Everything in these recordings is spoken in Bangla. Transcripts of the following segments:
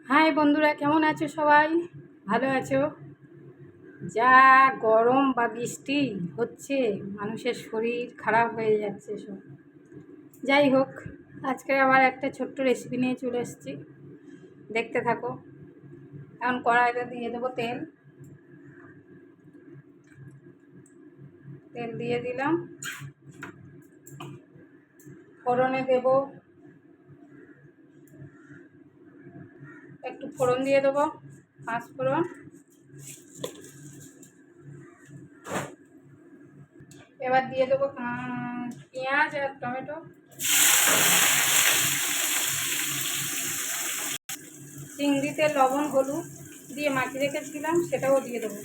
হাই বন্ধুরা, কেমন আছো সবাই? ভালো আছো? যা গরম বা বৃষ্টি হচ্ছে, মানুষের শরীর খারাপ হয়ে যাচ্ছে সব। যাই হোক, আজকে আবার একটা ছোট্ট রেসিপি নিয়ে চলে এসেছি, দেখতে থাকো। এখন কড়াইতে দিয়ে দেবো তেল। তেল দিয়ে দিলাম, ফোড়নে দেব, একটু ফোড়ন দিয়ে দেবো, 5 ফোড়ন। এবার দিয়ে দেবো পেঁয়াজ আর টমেটো, চিংড়িতে লবণ হলুদ দিয়ে মাখিয়ে রেখেছিলাম, সেটাও দিয়ে দেবো।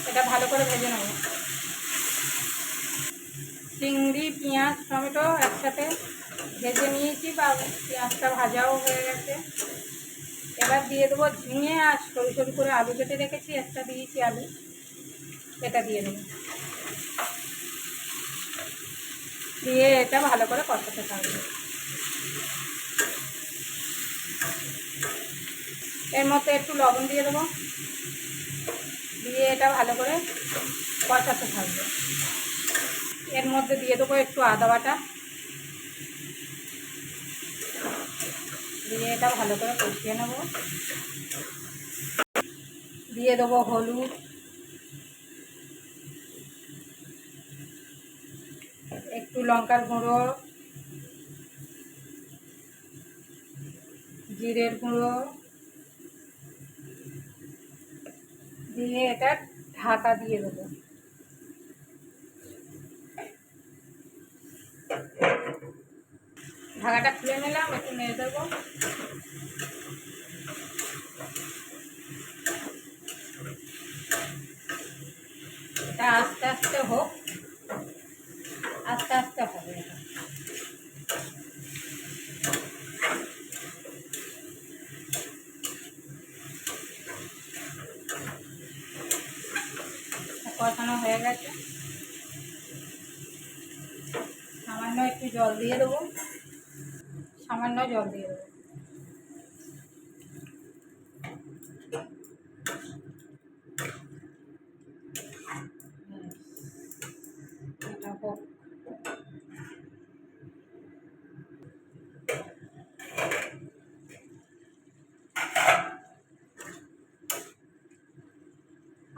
এটা ভালো করে ভেজে নেব। চিংড়ি, পেঁয়াজ, টমেটো একসাথে ভেজে নিয়েছি, বা পেঁয়াজটা ভাজাও হয়ে গেছে। এবার দিয়ে দেবো ঝিঙে আর সরু সরু করে আলু কেটে রেখেছি, একটা দিয়েছি আলু, এটা দিয়ে দেবো। দিয়ে এটা ভালো করে কষাতে থাকবে। এর মধ্যে একটু লবণ দিয়ে দেবো, দিয়ে এটা ভালো করে কষাতে থাকবে। এর মধ্যে দিয়ে দেবো একটু আদা বাটা, দিয়ে এটা ভালো করে কষিয়ে নেব। দিয়ে দেবো হলুদ, একটু লঙ্কার গুঁড়ো, জিরের গুঁড়ো, দিয়ে এটা ঢাকা দিয়ে দেবো। ঢাকাটা খুলে নিলাম, একটু নেড়ে দেবো। এটা আস্তে আস্তে হোক, আস্তে আস্তে হবে। এটা কষানো হয়ে গেছে, সামান্য একটু জল দিয়ে দেবো, সামান্য জল দিয়ে দেবো। এটা হোক।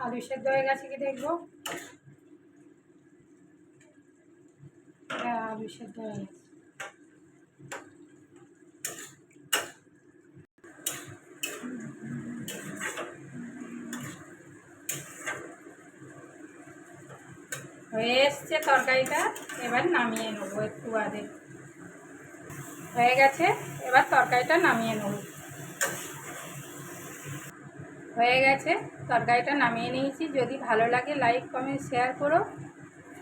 আলু সেদ্ধ হয়ে গেছে কি দেখবো। আলু সেদ্ধ হয়ে গেছে। হয়ে এসছে তরকারিটা, এবার নামিয়ে নেবো। একটু বাদে হয়ে গেছে, এবার তরকারিটা নামিয়ে নেব। হয়ে গেছে, তরকারিটা নামিয়ে নিয়েছি। যদি ভালো লাগে লাইক কমেন্ট শেয়ার করো,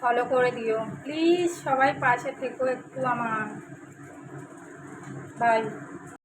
ফলো করে দিও প্লিজ। সবাই পাশে থেকো একটু আমার। বাই।